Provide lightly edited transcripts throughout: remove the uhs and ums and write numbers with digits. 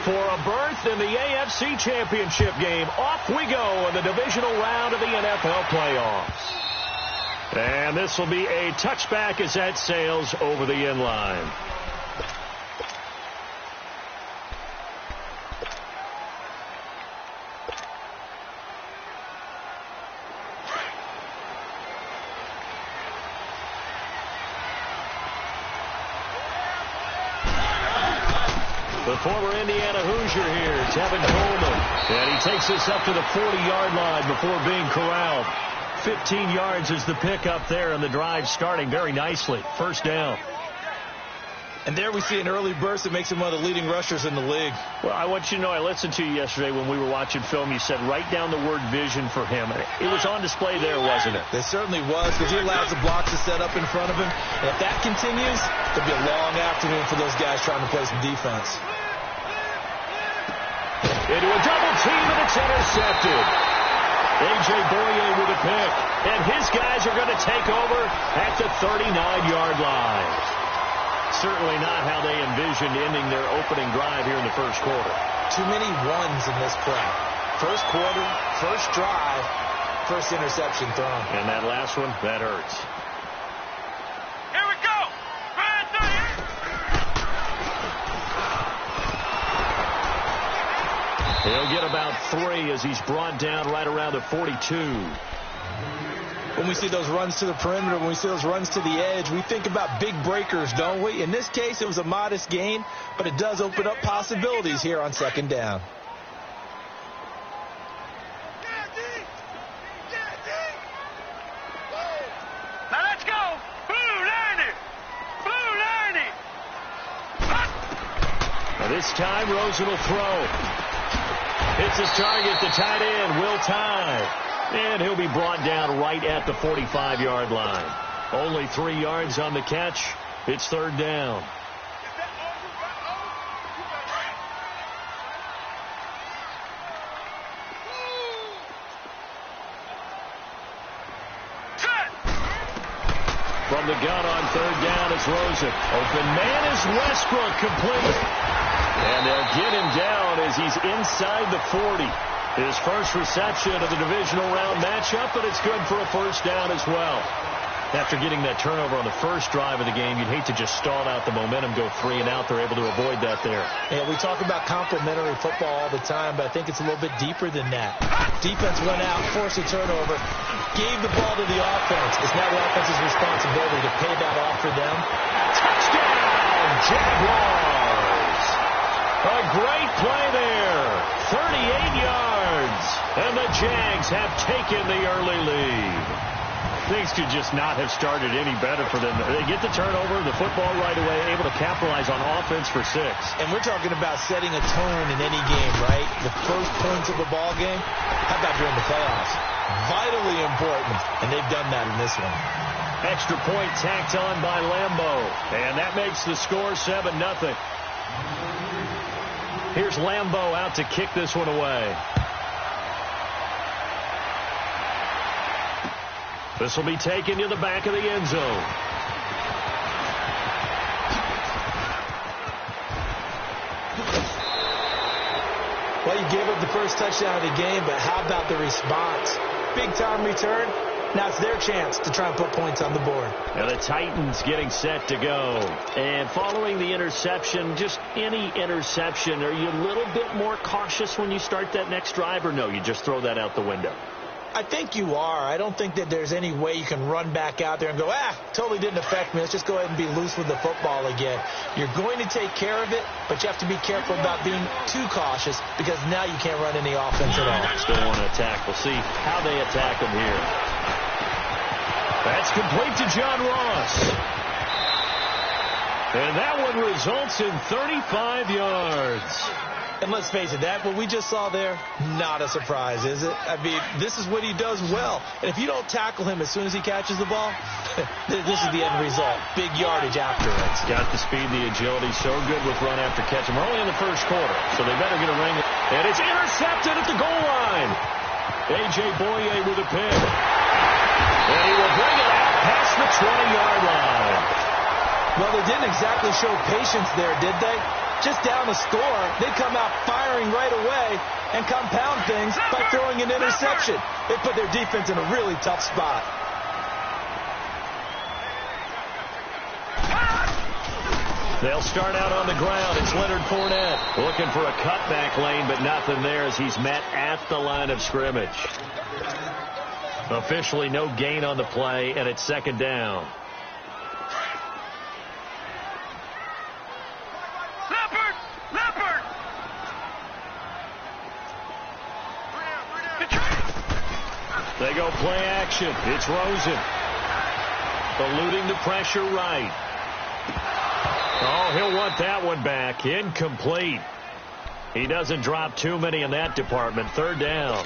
for a berth in the AFC Championship game. Off we go in the divisional round of the NFL playoffs. And this will be a touchback as that sails over the end line. The former Indiana Hoosier here, Tevin Coleman. And he takes this up to the 40-yard line before being corralled. 15 yards is the pickup there, and the drive starting very nicely. First down. And there we see an early burst that makes him one of the leading rushers in the league. Well, I want you to know, I listened to you yesterday when we were watching film. You said write down the word vision for him. It was on display there, wasn't it? It certainly was, because he allows the blocks to set up in front of him. And if that continues, it'll be a long afternoon for those guys trying to play some defense. Into a double team, and it's intercepted. A.J. Boye with a pick. And his guys are going to take over at the 39-yard line. Certainly not how they envisioned ending their opening drive here in the first quarter. Too many ones in this play. First quarter, first drive, first interception thrown. And that last one, that hurts. Here we go. He'll get about 3 as he's brought down right around the 42. When we see those runs to the perimeter, when we see those runs to the edge, we think about big breakers, don't we? In this case, it was a modest gain, but it does open up possibilities here on second down. Now let's go. Blue Liney. Blue Liney. Now this time, Rosen will throw. Hits his target, the tight end, Will Tye. And he'll be brought down right at the 45-yard line. Only 3 yards on the catch. It's third down. From the gun on third down, it's Rosen. Open man is Westbrook, complete. And they'll get him down as he's inside the 40. His first reception of the divisional round matchup, but it's good for a first down as well. After getting that turnover on the first drive of the game, you'd hate to just stall out the momentum, go 3 and out. They're able to avoid that there. Yeah, we talk about complementary football all the time, but I think it's a little bit deeper than that. Defense went out, forced a turnover, gave the ball to the offense. It's now the offense's responsibility to pay that off for them. Touchdown, Jaguars! A great play there. 38 yards. And the Jags have taken the early lead. Things could just not have started any better for them. They get the turnover, the football right away, able to capitalize on offense for 6. And we're talking about setting a tone in any game, right? The first points of the ball game. How about during the playoffs? Vitally important, and they've done that in this one. Extra point tacked on by Lambo, and that makes the score 7-0. Here's Lambo out to kick this one away. This will be taken to the back of the end zone. Well, you gave up the first touchdown of the game, but how about the response? Big-time return. Now it's their chance to try and put points on the board. Now the Titans getting set to go. And following the interception, just any interception, are you a little bit more cautious when you start that next drive, or no, you just throw that out the window? I think you are. I don't think that there's any way you can run back out there and go, totally didn't affect me. Let's just go ahead and be loose with the football again. You're going to take care of it, but you have to be careful about being too cautious because now you can't run any offense at all. Still want to attack. We'll see how they attack them here. That's complete to John Ross. And that one results in 35 yards. And let's face it, that what we just saw there, not a surprise, is it? I mean, this is what he does well. And if you don't tackle him as soon as he catches the ball, this is the end result. Big yardage after it. He's got the speed, the agility, so good with run after catch. And we're only in the first quarter, so they better get a ring. And it's intercepted at the goal line. A.J. Boye with a pick. And he will bring it out past the 20-yard line. Well, they didn't exactly show patience there, did they? just down a score, they come out firing right away and compound things by throwing an interception. They put their defense in a really tough spot. They'll start out on the ground. It's Leonard Fournette looking for a cutback lane, but nothing there as he's met at the line of scrimmage. Officially no gain on the play, and it's second down. Leopard! They go play action. It's Rosen. Eluding the pressure right. Oh, he'll want that one back. Incomplete. He doesn't drop too many in that department. Third down.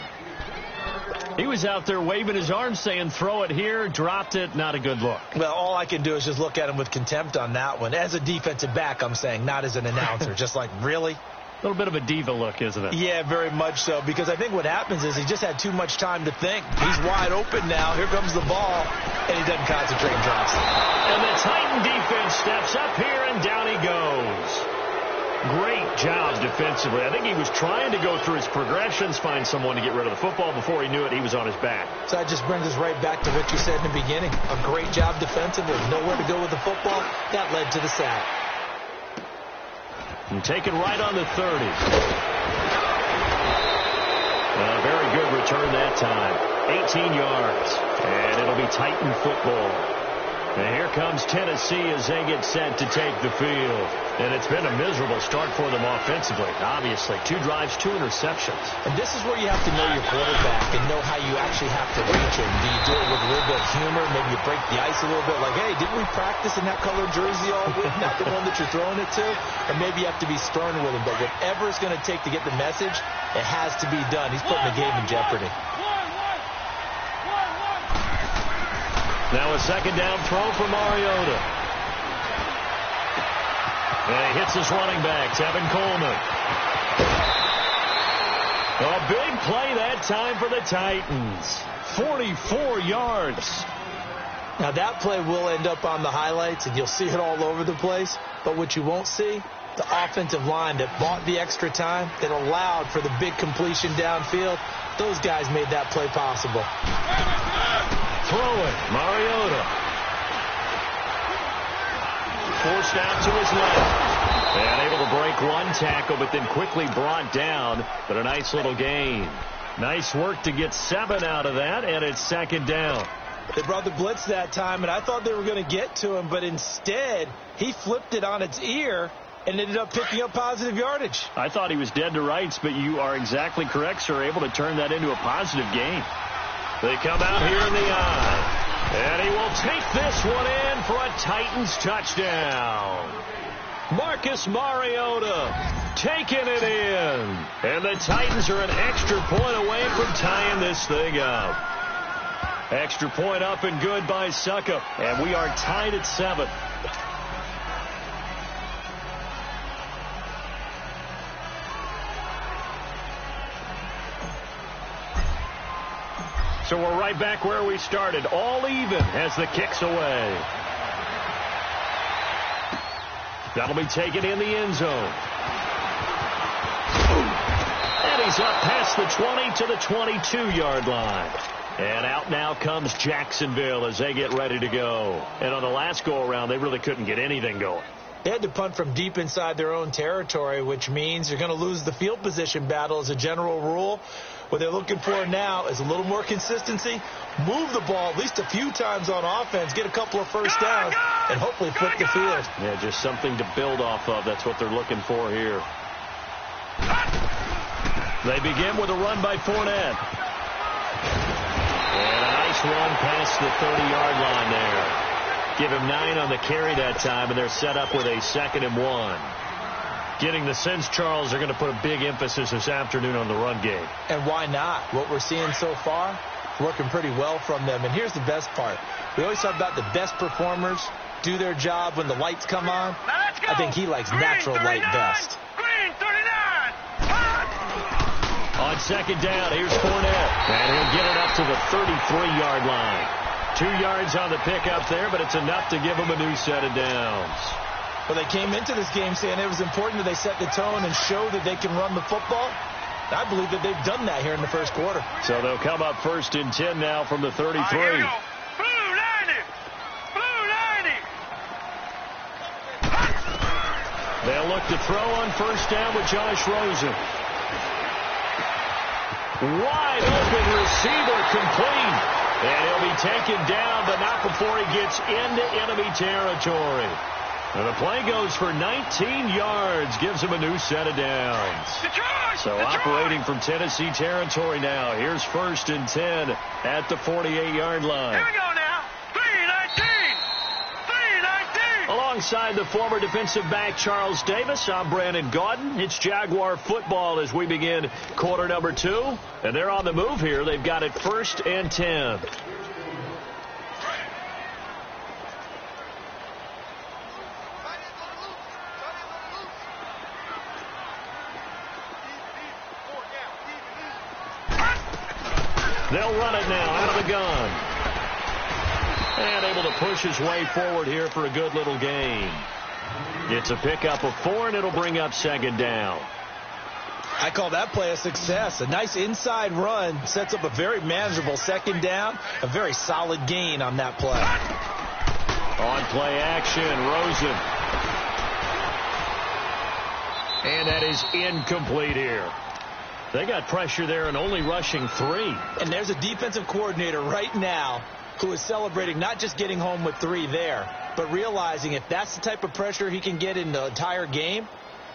He was out there waving his arms saying, throw it here, dropped it, not a good look. Well, all I can do is just look at him with contempt on that one. As a defensive back, I'm saying, not as an announcer. Just like, really? A little bit of a diva look, isn't it? Yeah, very much so, because I think what happens is he just had too much time to think. He's wide open now. Here comes the ball, and he doesn't concentrate and drops it. And the Titan defense steps up here, and down he goes. Great job defensively. I think he was trying to go through his progressions, find someone to get rid of the football. Before he knew it, he was on his back. So that just brings us right back to what you said in the beginning. A great job defensively. Nowhere to go with the football. That led to the sack. And taken right on the 30. A very good return that time. 18 yards. And it'll be Titan football. And here comes Tennessee as they get set to take the field. And it's been a miserable start for them offensively, obviously. 2 drives, 2 interceptions. And this is where you have to know your quarterback and know how you actually have to reach him. Do you do it with a little bit of humor? Maybe you break the ice a little bit like, hey, didn't we practice in that colored jersey all week? Not the one that you're throwing it to? Or maybe you have to be stern with him. But whatever it's going to take to get the message, it has to be done. He's putting the game in jeopardy. Now a second down throw for Mariota. And he hits his running back, Tevin Coleman. A big play that time for the Titans. 44 yards. Now that play will end up on the highlights, and you'll see it all over the place. But what you won't see, the offensive line that bought the extra time, that allowed for the big completion downfield, those guys made that play possible. Throwing, Mariota. Forced out to his left. And able to break one tackle, but then quickly brought down. But a nice little gain. Nice work to get 7 out of that, and it's second down. They brought the blitz that time, and I thought they were going to get to him, but instead, he flipped it on its ear and ended up picking up positive yardage. I thought he was dead to rights, but you are exactly correct, sir. Able to turn that into a positive gain. They come out here in the eye. And he will take this one in for a Titans touchdown. Marcus Mariota taking it in. And the Titans are an extra point away from tying this thing up. Extra point up and good by Suckup. And we are tied at 7. So we're right back where we started. All even as the kick's away. That'll be taken in the end zone. And he's up past the 20 to the 22-yard line. And out now comes Jacksonville as they get ready to go. And on the last go-around, they really couldn't get anything going. They had to punt from deep inside their own territory, which means you're going to lose the field position battle as a general rule. What they're looking for now is a little more consistency, move the ball at least a few times on offense, get a couple of first downs, and hopefully flip the field. Yeah, just something to build off of. That's what they're looking for here. They begin with a run by Fournette. And a nice run past the 30-yard line there. Give him 9 on the carry that time, and they're set up with a 2nd and 1. Getting the sense, Charles, they're going to put a big emphasis this afternoon on the run game. And why not? What we're seeing so far, working pretty well from them. And here's the best part. We always talk about the best performers do their job when the lights come on. I think he likes natural light best. Green 39. On second down, here's Fournette. And he'll get it up to the 33-yard line. 2 yards on the pickup there, but it's enough to give him a new set of downs. Well, they came into this game saying it was important that they set the tone and show that they can run the football. I believe that they've done that here in the first quarter. So they'll come up 1st and 10 now from the 33. Blue 90. Blue 90. They'll look to throw on 1st down with Josh Rosen. Wide open receiver, complete. And he'll be taken down, but not before he gets into enemy territory. And the play goes for 19 yards, gives him a new set of downs. So operating from Tennessee territory now. Here's 1st and 10 at the 48-yard line. Here we go now. 3-19. 3-19. Alongside the former defensive back Charles Davis, I'm Brandon Gaudin. It's Jaguar football as we begin quarter number 2. And they're on the move here. They've got it 1st and 10. They'll run it now out of the gun. And able to push his way forward here for a good little gain. It's a pickup of 4, and it'll bring up 2nd down. I call that play a success. A nice inside run sets up a very manageable 2nd down. A very solid gain on that play. On play action, Rosen. And that is incomplete here. They got pressure there and only rushing 3. And there's a defensive coordinator right now who is celebrating not just getting home with 3 there, but realizing if that's the type of pressure he can get in the entire game,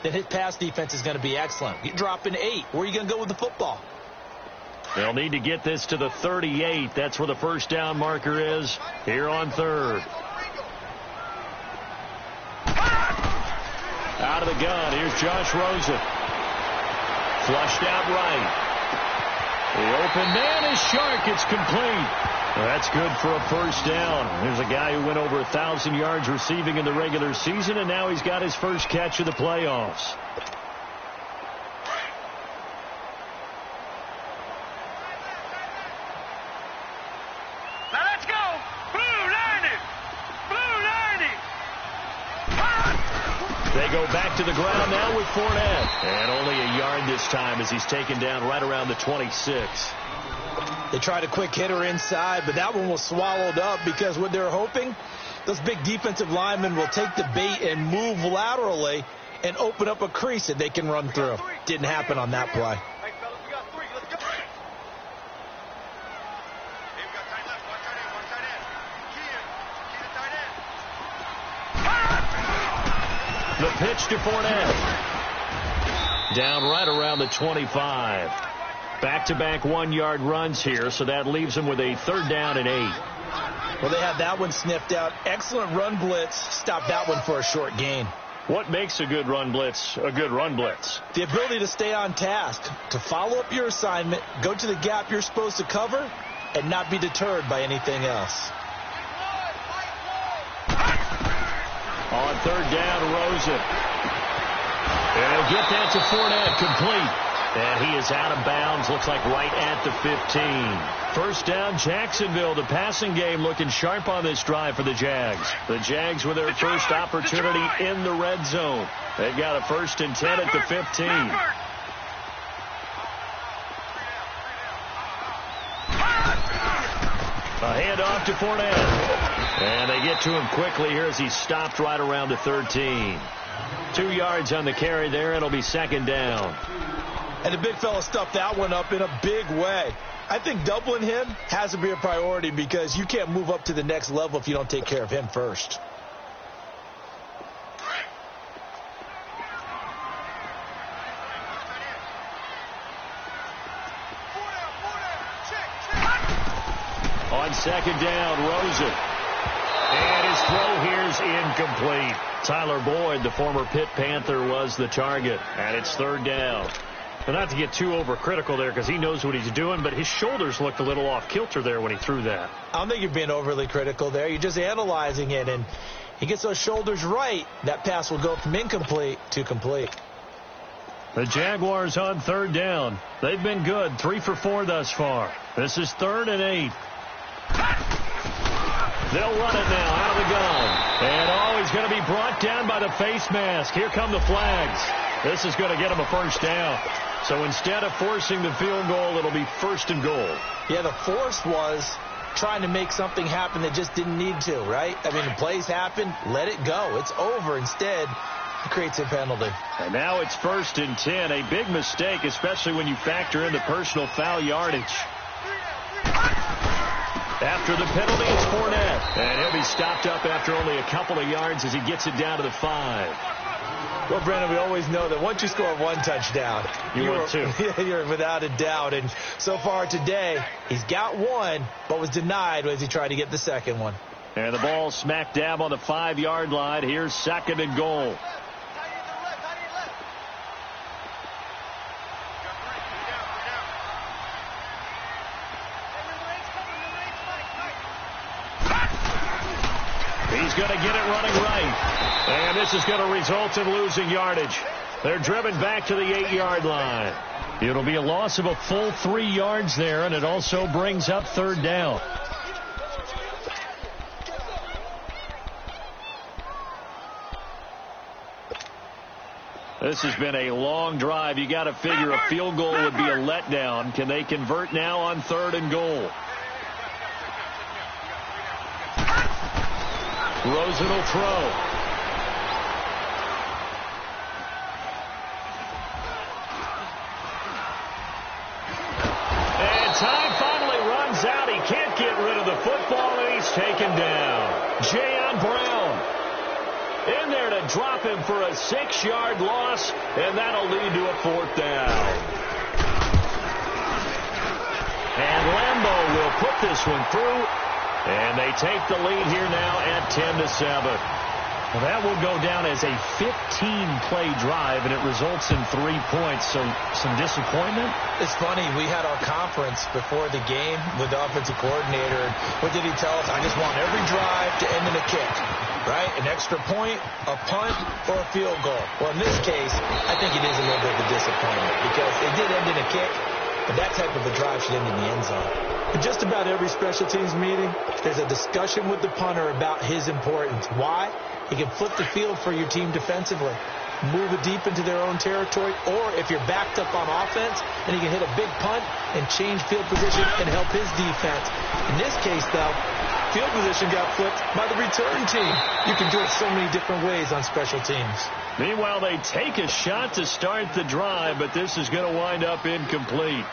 then his pass defense is going to be excellent. You're dropping 8. Where are you going to go with the football? They'll need to get this to the 38. That's where the 1st down marker is here on 3rd. Out of the gun, here's Josh Rosen. Flushed out right. The open man is Shark. It's complete. That's good for a 1st down. There's a guy who went over 1,000 yards receiving in the regular season, and now he's got his first catch of the playoffs. Now let's go. Blue 90. Blue 90. They go back to the ground now with Fournette. And only a yard this time as he's taken down right around the 26. They tried a quick hitter inside, but that one was swallowed up because what they're hoping, those big defensive linemen will take the bait and move laterally and open up a crease that they can run through. Didn't happen on that play. Hey, fellas, we got 3. Let's go. Hey, we got tight left. One tight end. One tight end. Key to tight end. The pitch to Fournette. Down right around the 25. Back-to-back 1-yard runs here, so that leaves them with a 3rd down and 8. Well, they had that one sniffed out. Excellent run blitz. Stopped that one for a short gain. What makes a good run blitz a good run blitz? The ability to stay on task, to follow up your assignment, go to the gap you're supposed to cover, and not be deterred by anything else. On 3rd down, Rosen. And he'll get that to Fournette, complete. And he is out of bounds, looks like right at the 15. 1st down, Jacksonville. The passing game looking sharp on this drive for the Jags. The Jags with their first opportunity in the red zone. They've got a 1st and 10 at the 15. A handoff to Fournette. And they get to him quickly here as he's stopped right around the 13. 2 yards on the carry there, and it'll be 2nd down. And the big fella stuffed that one up in a big way. I think doubling him has to be a priority because you can't move up to the next level if you don't take care of him first. On 2nd down, Rosen. And his throw here is incomplete. Tyler Boyd, the former Pitt Panther, was the target. And it's 3rd down. But not to get too overcritical there because he knows what he's doing, but his shoulders looked a little off kilter there when he threw that. I don't think you're being overly critical there. You're just analyzing it, and he gets those shoulders right. That pass will go from incomplete to complete. The Jaguars on 3rd down. They've been good, 3 for 4 thus far. This is 3rd and 8. They'll run it now out of the gun. And he's going to be be brought down by the face mask. Here come the flags. This is going to get him a first down. So instead of forcing the field goal, it'll be 1st and goal. Yeah, the force was trying to make something happen that just didn't need to, right? I mean, the plays happen, let it go. It's over. Instead, it creates a penalty. And now it's 1st and 10. A big mistake, especially when you factor in the personal foul yardage. After the penalty, it's Fournette. And he'll be stopped up after only a couple of yards as he gets it down to the 5. Well, Brandon, we always know that once you score 1 touchdown, you're without a doubt. And so far today, he's got 1, but was denied as he tried to get the second one. And the ball smack dab on the 5-yard line. Here's 2nd and goal. He's going to get it running right. And this is going to result in losing yardage. They're driven back to the 8-yard line. It'll be a loss of a full 3 yards there, and it also brings up 3rd down. This has been a long drive. You got to figure a field goal would be a letdown. Can they convert now on 3rd and goal? Rosen will throw. And time finally runs out. He can't get rid of the football, and he's taken down. Jayon Brown in there to drop him for a 6-yard loss, and that'll lead to a 4th down. And Lambeau will put this one through. And they take the lead here now at 10-7. Well, that will go down as a 15-play drive, and it results in 3 points. So some disappointment? It's funny. We had our conference before the game with the offensive coordinator. And what did he tell us? I just want every drive to end in a kick, right? An extra point, a punt, or a field goal. Well, in this case, I think it is a little bit of a disappointment because it did end in a kick, but that type of a drive should end in the end zone. In just about every special teams meeting, there's a discussion with the punter about his importance. Why? He can flip the field for your team defensively, move it deep into their own territory, or if you're backed up on offense, then he can hit a big punt and change field position and help his defense. In this case, though, field position got flipped by the return team. You can do it so many different ways on special teams. Meanwhile, they take a shot to start the drive, but this is going to wind up incomplete.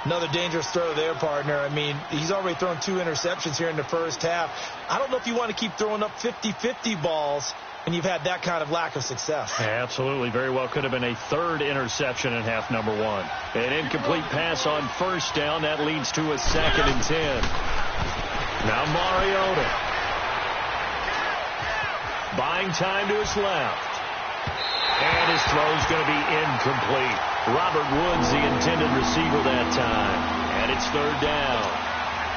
Another dangerous throw there, partner. I mean, he's already thrown 2 interceptions here in the first half. I don't know if you want to keep throwing up 50-50 balls when you've had that kind of lack of success. Absolutely. Very well could have been a 3rd interception in half number 1. An incomplete pass on 1st down. That leads to a 2nd and 10. Now Mariota. Buying time to his left. And his throw's going to be incomplete. Robert Woods, the intended receiver that time. And it's 3rd down.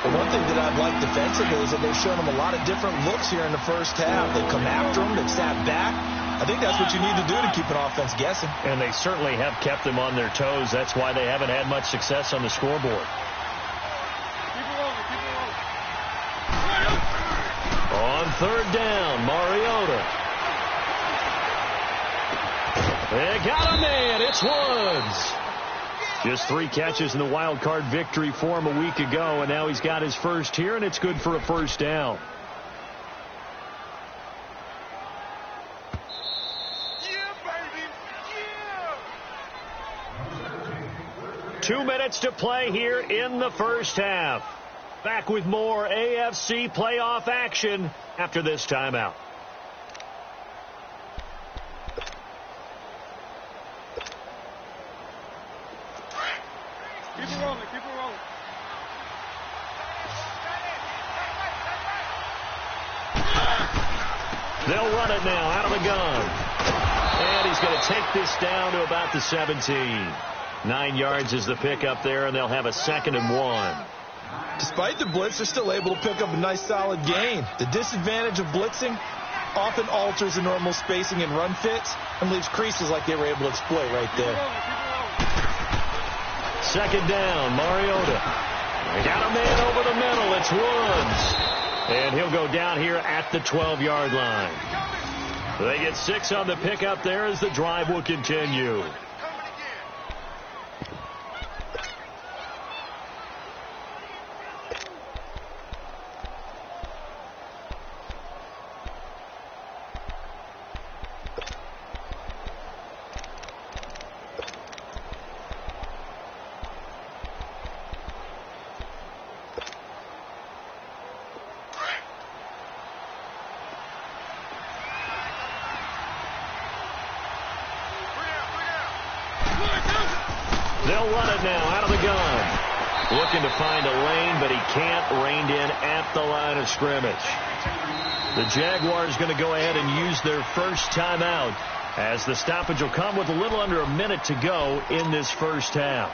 Well, one thing that I've liked defensively is that they've shown him a lot of different looks here in the first half. They've come after him. They've sat back. I think that's what you need to do to keep an offense guessing. And they certainly have kept them on their toes. That's why they haven't had much success on the scoreboard. On 3rd down, Mariota. They got a man. It's Woods. Just 3 catches in the wild card victory for him a week ago, and now he's got his first here, and it's good for a 1st down. Yeah, baby. Yeah. 2 minutes to play here in the first half. Back with more AFC playoff action after this timeout. Keep it rolling, keep it rolling. They'll run it now out of the gun. And he's going to take this down to about the 17. 9 yards is the pickup there, and they'll have a 2nd and 1. Despite the blitz, they're still able to pick up a nice solid gain. The disadvantage of blitzing often alters the normal spacing and run fits and leaves creases like they were able to exploit right there. 2nd down, Mariota. They got a man over the middle. It's Woods. And he'll go down here at the 12-yard line. They get 6 on the pickup there as the drive will continue. They'll run it now out of the gun. Looking to find a lane, but he can't. Reined in at the line of scrimmage. The Jaguars going to go ahead and use their first timeout as the stoppage will come with a little under a minute to go in this first half.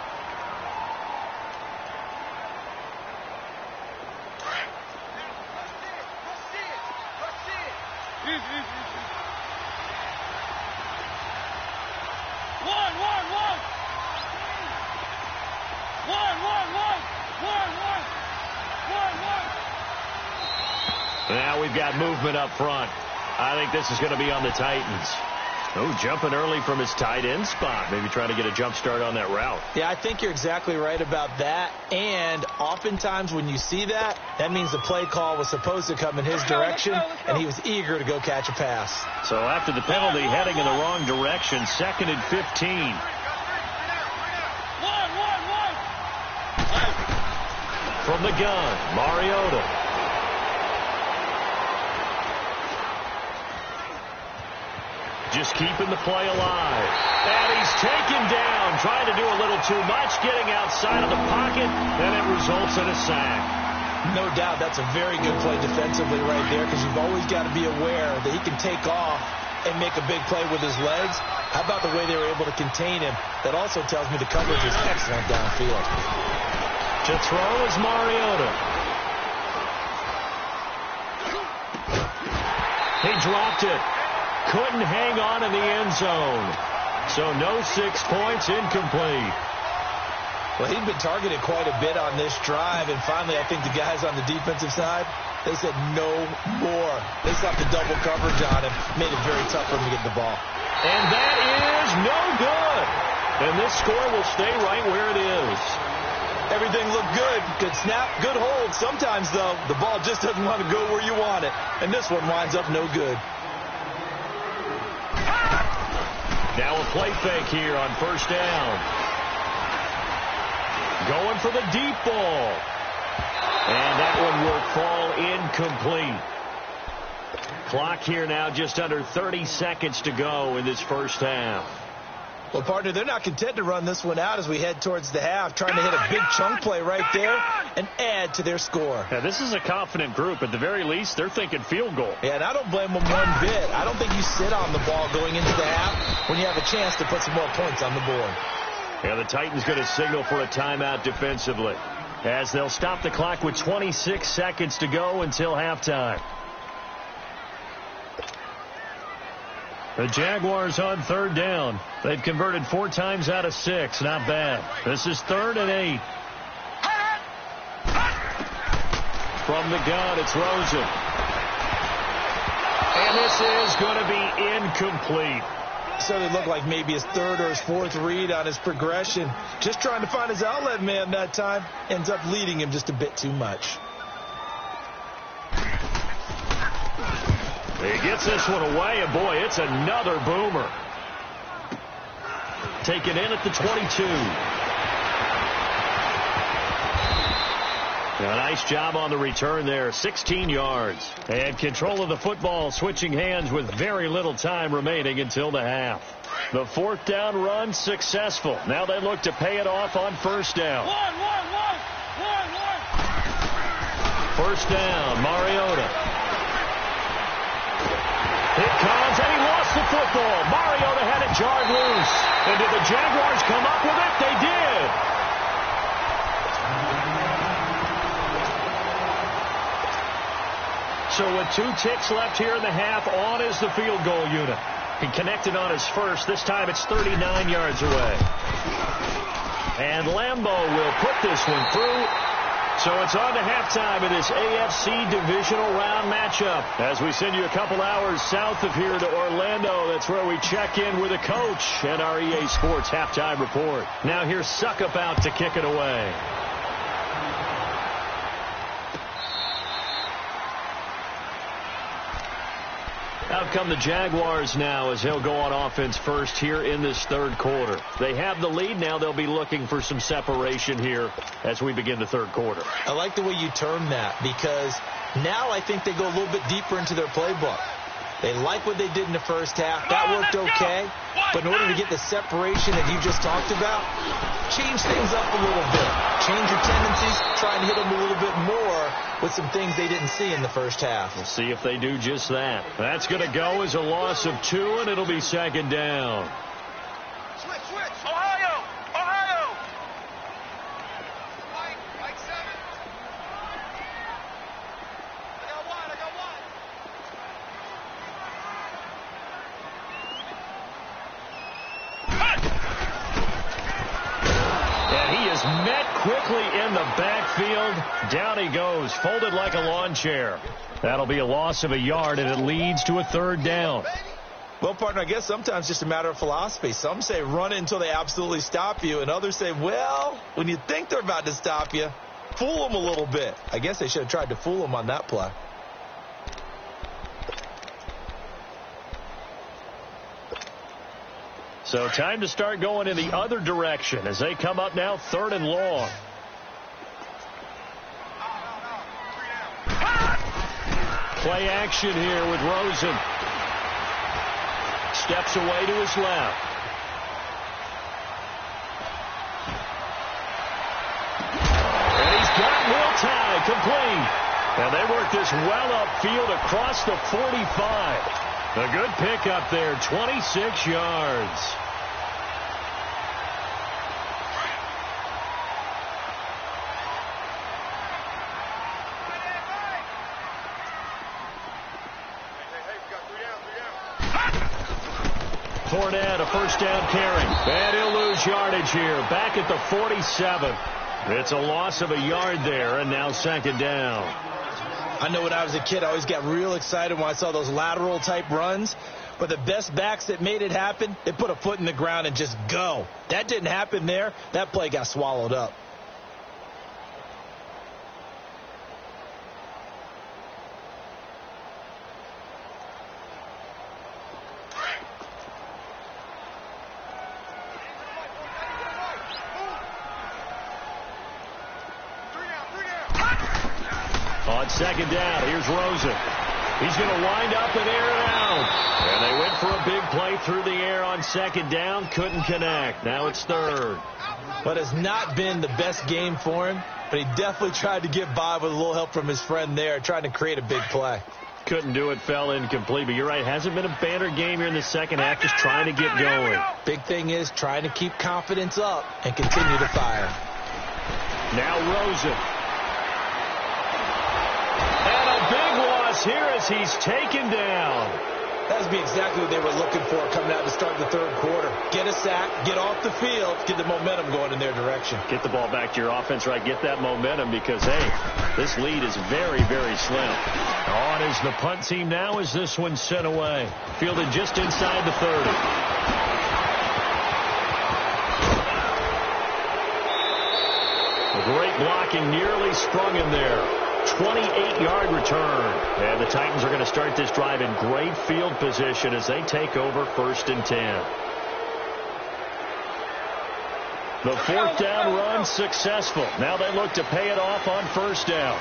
Now we've got movement up front. I think this is going to be on the Titans. Oh, jumping early from his tight end spot. Maybe trying to get a jump start on that route. Yeah, I think you're exactly right about that. And oftentimes when you see that, that means the play call was supposed to come in his direction, and he was eager to go catch a pass. So after the penalty, heading in the wrong direction, 2nd and 15. From the gun, Mariota. Just keeping the play alive. And he's taken down, trying to do a little too much, getting outside of the pocket, and it results in a sack. No doubt that's a very good play defensively right there, because you've always got to be aware that he can take off and make a big play with his legs. How about the way they were able to contain him? That also tells me the coverage is excellent downfield. To throw is Mariota. He dropped it. Couldn't hang on in the end zone. So no 6 points, incomplete. Well, he'd been targeted quite a bit on this drive, and finally I think the guys on the defensive side, they said no more. They slapped the double coverage on him, made it very tough for him to get the ball. And that is no good. And this score will stay right where it is. Everything looked good. Good snap, good hold. Sometimes, though, the ball just doesn't want to go where you want it. And this one winds up no good. Now a play fake here on first down. Going for the deep ball. And that one will fall incomplete. Clock here now just under 30 seconds to go in this first half. Well, partner, they're not content to run this one out as we head towards the half, trying to hit a big chunk play right there and add to their score. Yeah, this is a confident group. At the very least, they're thinking field goal. Yeah, and I don't blame them one bit. I don't think you sit on the ball going into the half when you have a chance to put some more points on the board. Yeah, the Titans going to signal for a timeout defensively as they'll stop the clock with 26 seconds to go until halftime. The Jaguars on third down. They've converted 4 times out of 6. Not bad. This is 3rd and 8. From the gun, it's Rosen. And this is going to be incomplete. So it looked like maybe his 3rd or his 4th read on his progression. Just trying to find his outlet man that time. Ends up leading him just a bit too much. He gets this one away, and boy, it's another boomer. Taken in at the 22. A nice job on the return there, 16 yards. And control of the football, switching hands with very little time remaining until the half. The 4th down run successful. Now they look to pay it off on first down. First down, Mariota. It comes, and he lost the football. Mariota had it jarred loose. And did the Jaguars come up with it? They did. So with 2 ticks left here in the half, on is the field goal unit. He connected on his first. This time it's 39 yards away. And Lambeau will put this one through. So it's on to halftime of this AFC divisional round matchup. As we send you a couple hours south of here to Orlando, that's where we check in with a coach and our EA Sports halftime report. Now here's Suckup out to kick it away. Out come the Jaguars now as he'll go on offense first here in this third quarter. They have the lead. Now they'll be looking for some separation here as we begin the third quarter. I like the way you term that because now I think they go a little bit deeper into their playbook. They like what they did in the first half. That worked okay. But in order to get the separation that you just talked about, change things up a little bit. Change your tendencies. Try and hit them a little bit more with some things they didn't see in the first half. We'll see if they do just that. That's going to go as a loss of 2, and it'll be second down. Switch. Ohio. Mike 7. I got one. And he is met quickly in the backfield. Down he goes, folded like a lawn chair. That'll be a loss of a yard, and it leads to a third down. Well, partner, I guess sometimes it's just a matter of philosophy. Some say run it until they absolutely stop you, and others say, well, when you think they're about to stop you, fool them a little bit. I guess they should have tried to fool them on that play. So time to start going in the other direction as they come up now, 3rd and long. Play action here with Rosen. Steps away to his left. And he's got Will complete. And they work this well upfield across the 45. A good pickup there, 26 yards. Fournette, a first down carry. And he'll lose yardage here. Back at the 47. It's a loss of a yard there, and now second down. I know when I was a kid, I always got real excited when I saw those lateral-type runs. But the best backs that made it happen, they put a foot in the ground and just go. That didn't happen there. That play got swallowed up. On second down, here's Rosen. He's going to wind up and air it out. And they went for a big play through the air on second down. Couldn't connect. Now it's third. But it's not been the best game for him. But he definitely tried to get by with a little help from his friend there, trying to create a big play. Couldn't do it, fell incomplete. But you're right, hasn't been a banner game here in the second half, just trying to get going. Big thing is trying to keep confidence up and continue to fire. Now Rosen. And a big loss here as he's taken down. That would be exactly what they were looking for coming out to start the third quarter. Get a sack, get off the field, get the momentum going in their direction. Get the ball back to your offense, right? Get that momentum because, hey, this lead is very, very slim. On is the punt team now as this one sent away. Fielded just inside the 30. Great blocking, nearly sprung him there. 28-yard return. And the Titans are going to start this drive in great field position as they take over 1st and 10. The 4th down run successful. Now they look to pay it off on 1st down.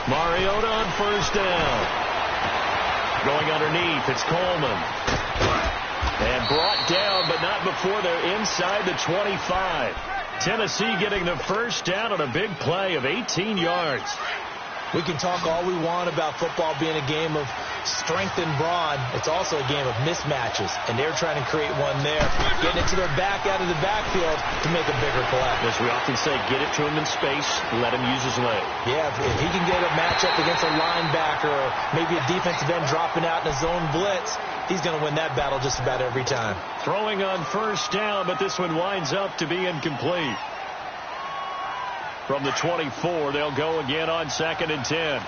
Mariota on 1st down. Going underneath, it's Coleman. And brought down, but not before they're inside the 25. Tennessee getting the 1st down on a big play of 18 yards. We can talk all we want about football being a game of strength and brawn. It's also a game of mismatches, and they're trying to create one there, getting it to their back out of the backfield to make a bigger play. As we often say, get it to him in space, let him use his leg. Yeah, if he can get a matchup against a linebacker or maybe a defensive end dropping out in a zone blitz, he's going to win that battle just about every time. Throwing on first down, but this one winds up to be incomplete. From the 24, they'll go again on 2nd and 10.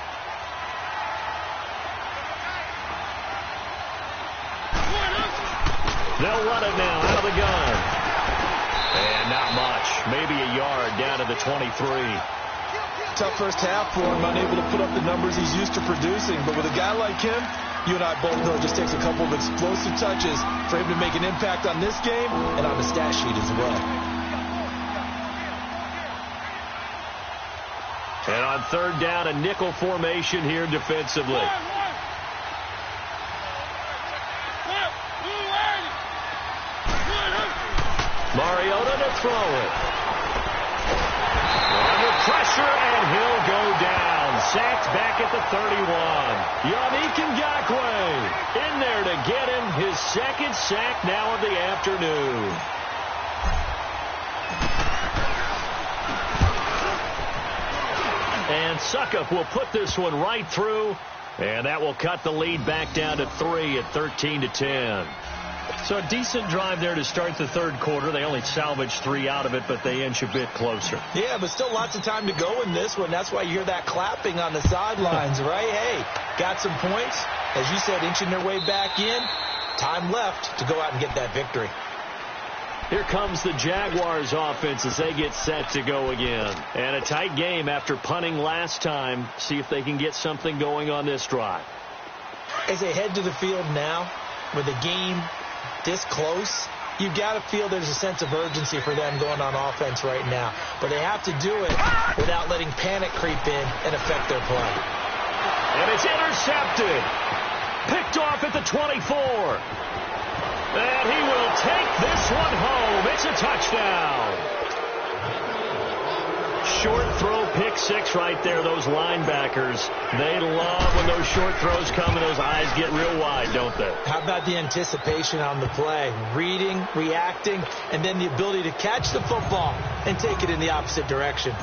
They'll run it now out of the gun. And not much. Maybe a yard down to the 23. Tough first half for him, unable to put up the numbers he's used to producing. But with a guy like him, you and I both know it just takes a couple of explosive touches for him to make an impact on this game and on the stat sheet as well. And on 3rd down, a nickel formation here defensively. Mariota to throw it. Under pressure, and he'll go down. Sacked back at the 31. Yannick Ngakoue in there to get him his 2nd sack now of the afternoon. And Suckup will put this one right through, and that will cut the lead back down to 3 at 13-10. So a decent drive there to start the 3rd quarter. They only salvaged 3 out of it, but they inch a bit closer. Yeah, but still lots of time to go in this one. That's why you hear that clapping on the sidelines, right? Hey, got some points. As you said, inching their way back in. Time left to go out and get that victory. Here comes the Jaguars offense as they get set to go again. And a tight game after punting last time. See if they can get something going on this drive. As they head to the field now, with the game this close, you've got to feel there's a sense of urgency for them going on offense right now. But they have to do it without letting panic creep in and affect their play. And it's intercepted. Picked off at the 24. And he will take this one home. It's a touchdown. Short throw, pick 6 right there. Those linebackers, they love when those short throws come and those eyes get real wide, don't they? How about the anticipation on the play? Reading, reacting, and then the ability to catch the football and take it in the opposite direction.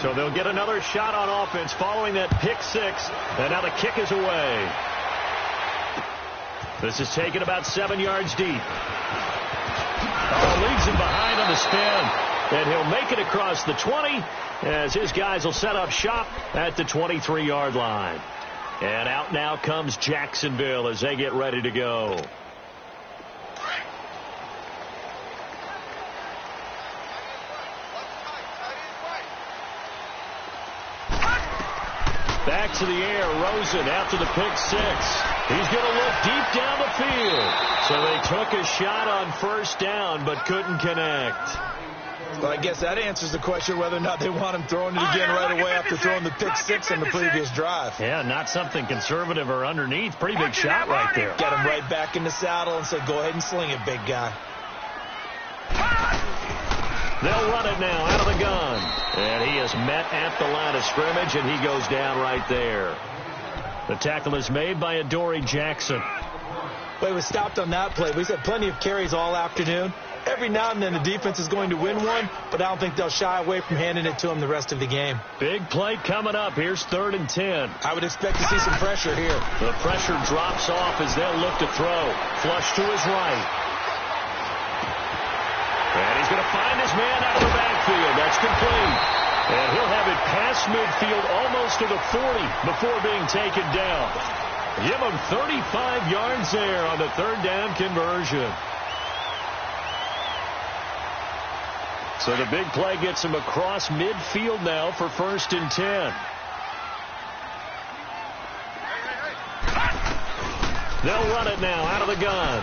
So they'll get another shot on offense following that pick 6. And now the kick is away. This is taken about 7 yards deep. Leads him behind on the spin. And he'll make it across the 20 as his guys will set up shop at the 23-yard line. And out now comes Jacksonville as they get ready to go. Back to the air, Rosen after the pick 6. He's going to look deep down the field. So they took a shot on first down but couldn't connect. Well, I guess that answers the question whether or not they want him throwing it again right away after throwing the pick 6 on the previous drive. Yeah, not something conservative or underneath. Pretty big shot right there. Got him right back in the saddle and said, go ahead and sling it, big guy. They'll run it now out of the gun. And he is met at the line of scrimmage, and he goes down right there. The tackle is made by Adoree Jackson. But he was stopped on that play. We've had plenty of carries all afternoon. Every now and then the defense is going to win one, but I don't think they'll shy away from handing it to him the rest of the game. Big play coming up. Here's 3rd and 10. I would expect to see some pressure here. The pressure drops off as they'll look to throw. Flush to his right. And he's going to find his man out of the backfield. That's complete. And he'll have it past midfield almost to the 40 before being taken down. Give him 35 yards there on the 3rd down conversion. So the big play gets him across midfield now for 1st and 10. They'll run it now out of the gun.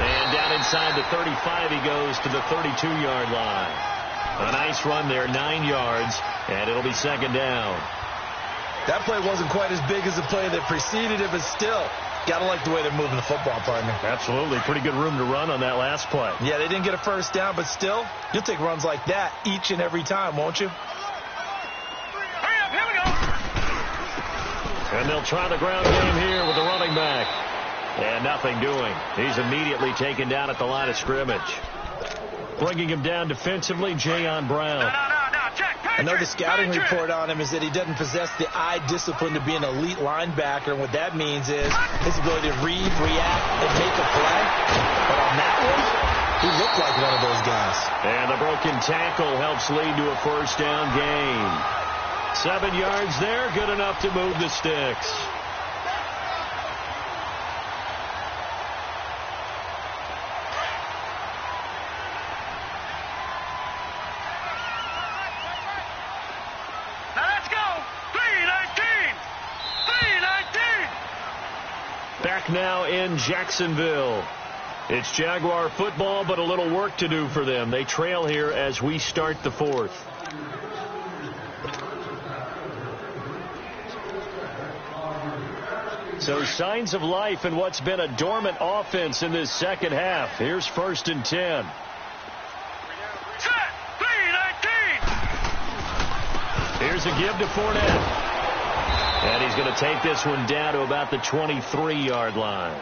And down inside the 35 he goes to the 32-yard line. A nice run there, 9 yards, and it'll be 2nd down. That play wasn't quite as big as the play that preceded it, but still, got to like the way they're moving the football, partner. Absolutely. Pretty good room to run on that last play. Yeah, they didn't get a first down, but still, you'll take runs like that each and every time, won't you? And they'll try the ground game here with the running back. And nothing doing. He's immediately taken down at the line of scrimmage. Bringing him down defensively, Jayon Brown. I know the scouting report on him is that he doesn't possess the eye discipline to be an elite linebacker. And what that means is his ability to read, react, and make a play. But on that one, he looked like one of those guys. And the broken tackle helps lead to a first down gain. 7 yards there, good enough to move the sticks. Back now in Jacksonville. It's Jaguar football, but a little work to do for them. They trail here as we start the fourth. So signs of life in what's been a dormant offense in this second half. Here's 1st and 10. Here's a give to Fournette. And he's going to take this one down to about the 23-yard line.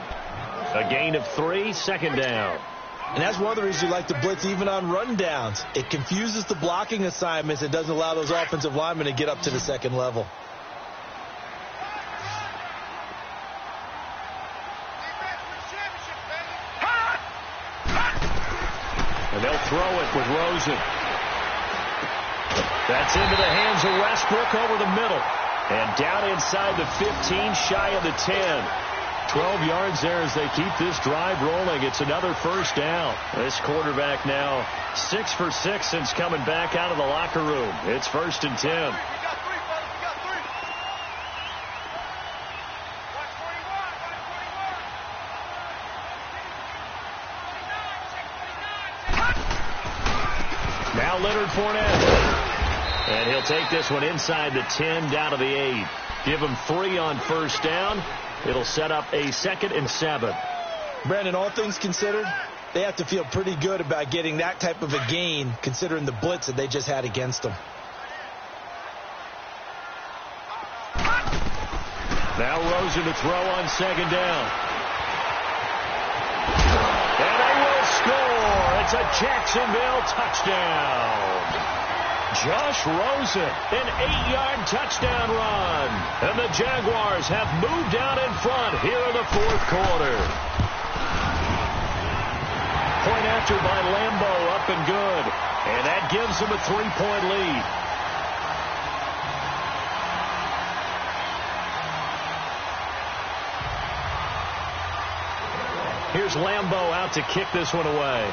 A gain of 3, second down. And that's one of the reasons you like to blitz even on rundowns. It confuses the blocking assignments and doesn't allow those offensive linemen to get up to the second level. And they'll throw it with Rosen. That's into the hands of Westbrook over the middle. And down inside the 15, shy of the 10. 12 yards there as they keep this drive rolling. It's another first down. This quarterback now 6 for 6 since coming back out of the locker room. It's 1st and 10. Now Leonard Fournette. And he'll take this one inside the 10 down to the 8. Give him 3 on first down. It'll set up a 2nd and 7. Brandon, all things considered, they have to feel pretty good about getting that type of a gain considering the blitz that they just had against them. Now Rosen to throw on 2nd down. And they will score. It's a Jacksonville touchdown. Josh Rosen, an 8-yard touchdown run. And the Jaguars have moved out in front here in the fourth quarter. Point after by Lambeau, up and good. And that gives them a 3-point lead. Here's Lambeau out to kick this one away.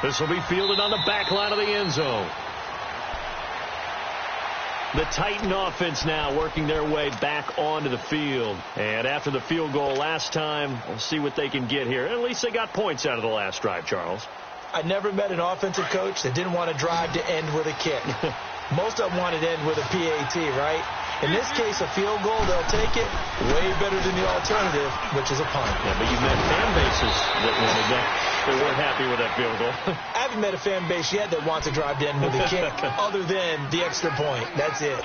This will be fielded on the back line of the end zone. The Titan offense now working their way back onto the field. And after the field goal last time, we'll see what they can get here. At least they got points out of the last drive, Charles. I never met an offensive coach that didn't want to drive to end with a kick. Most of them wanted to end with a PAT, right? In this case, a field goal, they'll take it. Way better than the alternative, which is a punt. Yeah, but you've met fan bases that wanted that. They weren't happy with that field goal. I haven't met a fan base yet that wants to drive to end with a kick other than the extra point. That's it.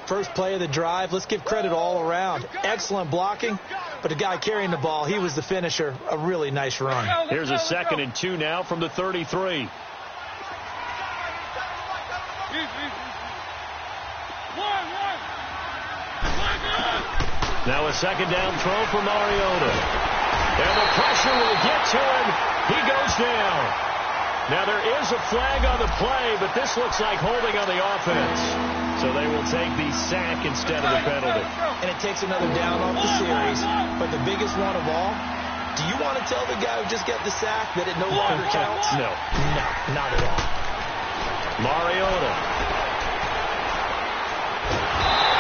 First play of the drive, let's give credit all around. Excellent blocking, but the guy carrying the ball, he was the finisher. A really nice run. Here's a 2nd and 2 now from the 33. Now a 2nd down throw for Mariota. And the pressure will get to him. He goes down. Now there is a flag on the play, but this looks like holding on the offense. So they will take the sack instead of the penalty. And it takes another down off the series. But the biggest one of all, do you want to tell the guy who just got the sack that it no longer counts? No. No, not at all. Mariota.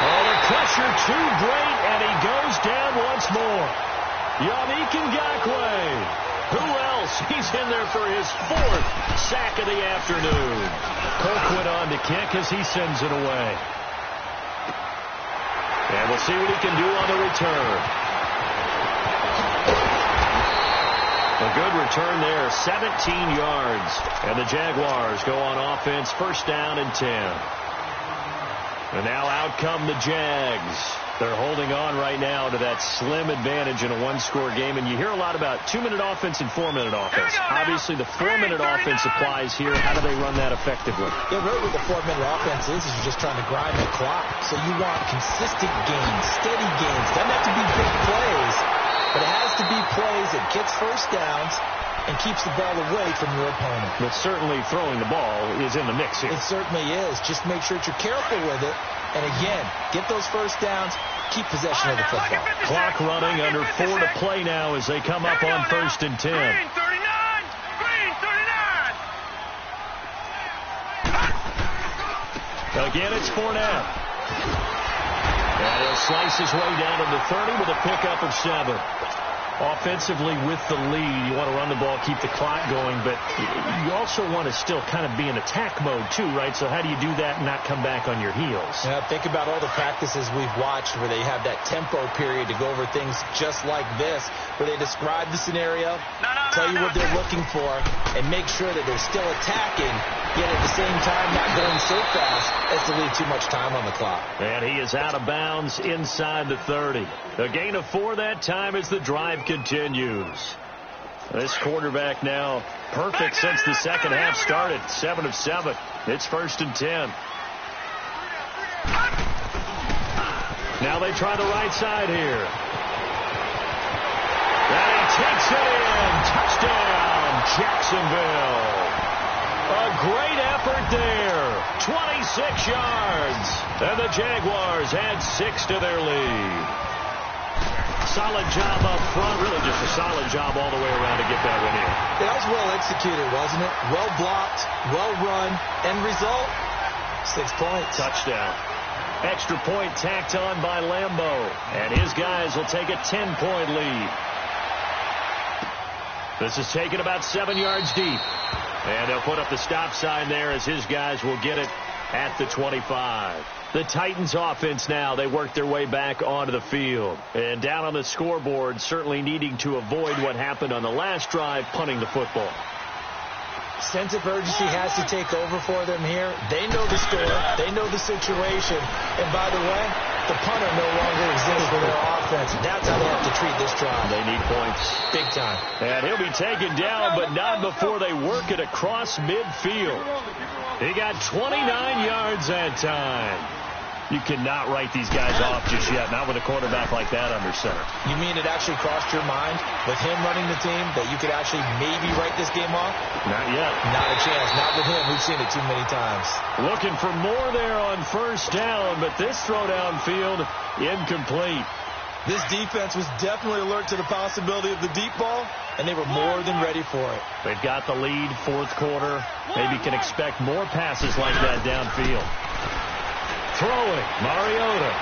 Oh, the pressure too great, and he goes down once more. Yannick Ngakoue. Who else? He's in there for his 4th sack of the afternoon. Colquitt on to kick as he sends it away. And we'll see what he can do on the return. A good return there, 17 yards. And the Jaguars go on offense, 1st down and 10. And now out come the Jags. They're holding on right now to that slim advantage in a one-score game. And you hear a lot about 2-minute offense and 4-minute offense. Obviously, the 4-minute offense applies here. How do they run that effectively? Yeah, really what the 4-minute offense is you're just trying to grind the clock. So you want consistent gains, steady gains. Doesn't have to be big plays, but it has to be plays that gets first downs and keeps the ball away from your opponent. But certainly throwing the ball is in the mix here. It certainly is. Just make sure that you're careful with it. And again, get those first downs, keep possession of the football. Clock running, under 4 to play now as they come up on 1st and 10. Green 39! Green 39! Again, it's Fournette. And he'll slice his way down to the 30 with a pickup of 7. Offensively with the lead, you want to run the ball, keep the clock going, but you also want to still kind of be in attack mode too, right? So how do you do that and not come back on your heels? Yeah, think about all the practices we've watched where they have that tempo period to go over things just like this, where they describe the scenario, tell you what they're looking for, and make sure that they're still attacking, yet at the same time not going so fast as to leave too much time on the clock. And he is out of bounds inside the 30. A gain of 4 that time as the drive continues. This quarterback now perfect since the second half started. 7 of 7. It's 1st and 10. Now they try the right side here. And he takes it in. Touchdown, Jacksonville. A great effort there. 26 yards. And the Jaguars add 6 to their lead. Solid job up front. Really just a solid job all the way around to get that one in. That was well executed, wasn't it? Well blocked, well run. End result, 6 points. Touchdown. Extra point tacked on by Lambo. And his guys will take a 10-point lead. This is taken about 7 yards deep. And they'll put up the stop sign there as his guys will get it at the 25. The Titans offense now, they work their way back onto the field. And down on the scoreboard, certainly needing to avoid what happened on the last drive, punting the football. Sense of urgency has to take over for them here. They know the score. They know the situation. And by the way, the punter no longer exists for their offense. That's how they have to treat this drive. They need points. Big time. And he'll be taken down, but not before they work it across midfield. He got 29 yards that time. You cannot write these guys off just yet, not with a quarterback like that under center. You mean it actually crossed your mind with him running the team that you could actually maybe write this game off? Not yet. Not a chance. Not with him. We've seen it too many times. Looking for more there on 1st down, but this throw downfield incomplete. This defense was definitely alert to the possibility of the deep ball, and they were more than ready for it. They've got the lead, 4th quarter. Maybe can expect more passes like that downfield. Throwing, Mariota.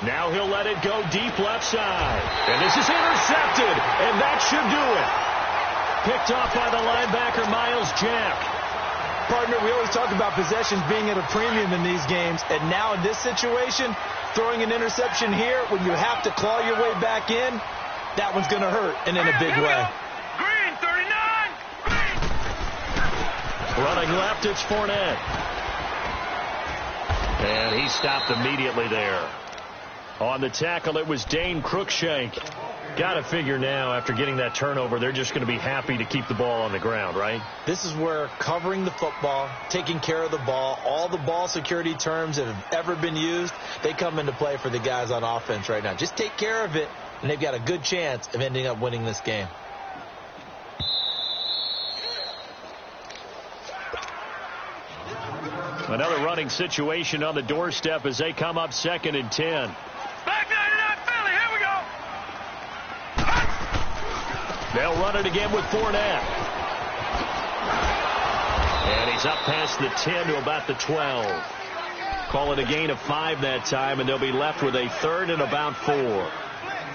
Now he'll let it go deep left side. And this is intercepted, and that should do it. Picked off by the linebacker, Miles Jack. Partner, we always talk about possessions being at a premium in these games, and now in this situation, throwing an interception here when you have to claw your way back in, that one's going to hurt, and in a big way. Green 39! Running left, it's Fournette. And he stopped immediately there. On the tackle, it was Dane Cruikshank. Got to figure now, after getting that turnover, they're just going to be happy to keep the ball on the ground, right? This is where covering the football, taking care of the ball, all the ball security terms that have ever been used, they come into play for the guys on offense right now. Just take care of it, and they've got a good chance of ending up winning this game. Another running situation on the doorstep as they come up 2nd and 10. Back 99 Philly, here we go! They'll run it again with Fournette. And he's up past the 10 to about the 12. Call it a gain of 5 that time, and they'll be left with a 3rd and about 4.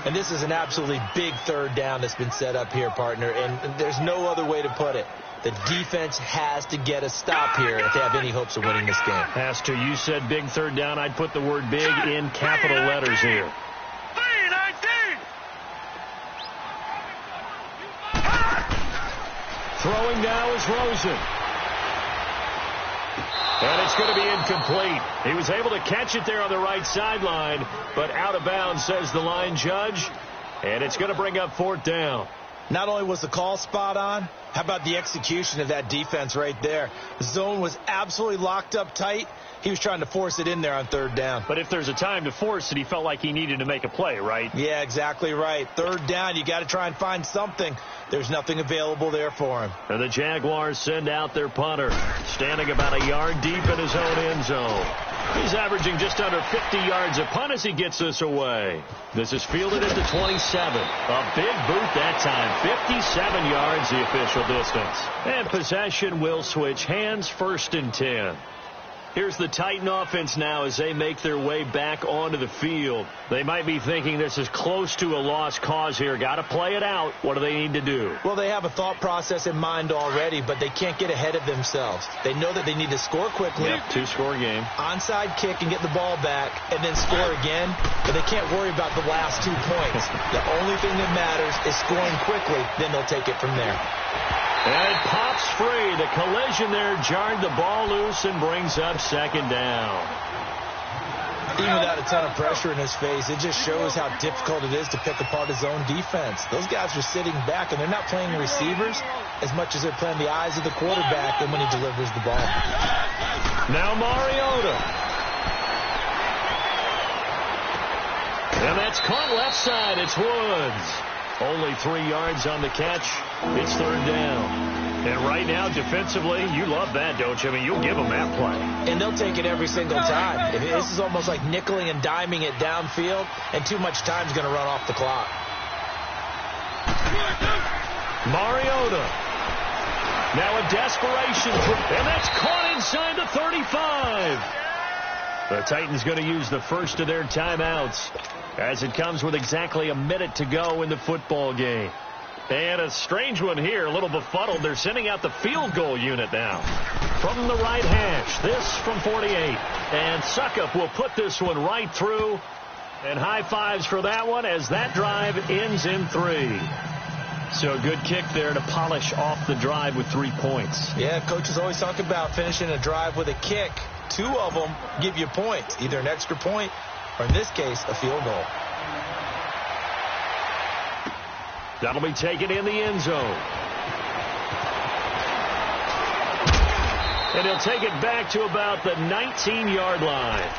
And this is an absolutely big 3rd down that's been set up here, partner, and there's no other way to put it. The defense has to get a stop here if they have any hopes of winning this game. Has to. You said big 3rd down. I'd put the word big in capital letters here. 319! Throwing now is Rosen. And it's going to be incomplete. He was able to catch it there on the right sideline, but out of bounds, says the line judge. And it's going to bring up 4th down. Not only was the call spot on, how about the execution of that defense right there? The zone was absolutely locked up tight. He was trying to force it in there on 3rd down. But if there's a time to force it, he felt like he needed to make a play, right? Yeah, exactly right. 3rd down, you got to try and find something. There's nothing available there for him. And the Jaguars send out their punter, standing about a yard deep in his own end zone. He's averaging just under 50 yards a punt as he gets this away. This is fielded at the 27. A big boot that time. 57 yards the official distance. And possession will switch hands, 1st and 10. Here's the Titan offense now as they make their way back onto the field. They might be thinking this is close to a lost cause here. Got to play it out. What do they need to do? Well, they have a thought process in mind already, but they can't get ahead of themselves. They know that they need to score quickly. Yep, 2-score game. Onside kick and get the ball back and then score again, but they can't worry about the last 2 points. The only thing that matters is scoring quickly, then they'll take it from there. And it pops free. The collision there jarred the ball loose and brings up 2nd down. Even without a ton of pressure in his face, it just shows how difficult it is to pick apart his own defense. Those guys are sitting back, and they're not playing receivers as much as they're playing the eyes of the quarterback and when he delivers the ball. Now Mariota. And that's caught left side. It's Woods. Only 3 yards on the catch. It's 3rd down. And right now, defensively, you love that, don't you? I mean, you'll give them that play. And they'll take it every single time. This is almost like nickeling and diming it downfield, and too much time's going to run off the clock. Mariota. Now a desperation throw, and that's caught inside the 35. The Titans going to use the first of their timeouts as it comes with exactly a minute to go in the football game. And a strange one here, a little befuddled. They're sending out the field goal unit now. From the right hash, this from 48. And Suckup will put this one right through. And high fives for that one as that drive ends in 3. So a good kick there to polish off the drive with 3 points. Yeah, coaches always talk about finishing a drive with a kick. 2 of them give you points, either an extra point or, in this case, a field goal. That'll be taken in the end zone. And he'll take it back to about the 19-yard line.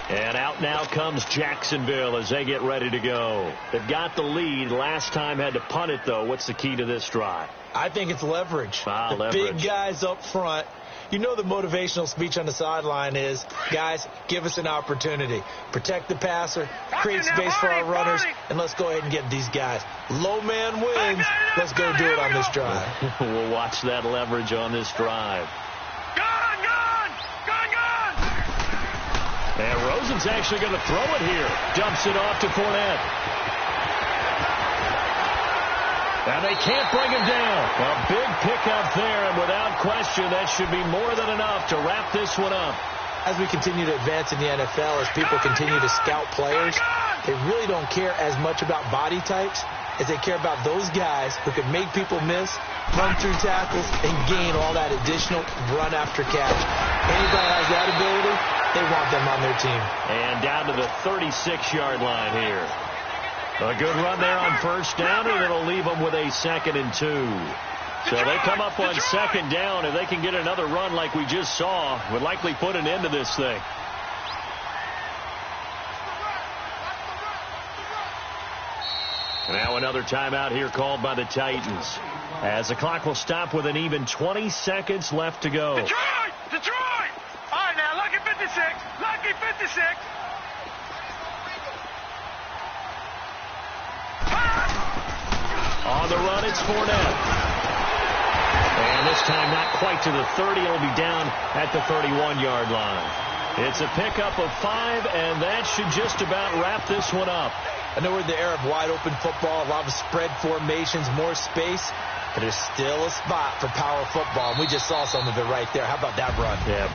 And out now comes Jacksonville as they get ready to go. They've got the lead. Last time had to punt it, though. What's the key to this drive? I think it's leverage. Leverage. Big guys up front. You know the motivational speech on the sideline is, guys, give us an opportunity. Protect the passer, create space for our runners, and let's go ahead and get these guys. Low man wins. Let's go do it on this drive. We'll watch that leverage on this drive. And Rosen's actually going to throw it here. Dumps it off to Fournette. And they can't bring him down. A big pickup there, and without question, that should be more than enough to wrap this one up. As we continue to advance in the NFL, as people continue to scout players, they really don't care as much about body types as they care about those guys who can make people miss, run through tackles, and gain all that additional run after catch. Anybody has that ability, they want them on their team. And down to the 36-yard line here. A good run there on 1st down, and it'll leave them with a 2nd and 2. So they come up on 2nd down. If they can get another run like we just saw, would likely put an end to this thing. Now another timeout here called by the Titans. As the clock will stop with an even 20 seconds left to go. Detroit! All right, now, lucky 56. Lucky 56. On the run, it's Fournette. And this time not quite to the 30. It'll be down at the 31-yard line. It's a pickup of 5, and that should just about wrap this one up. I know we're in the era of wide-open football, a lot of spread formations, more space, but there's still a spot for power football, and we just saw some of it right there. How about that run? Yeah.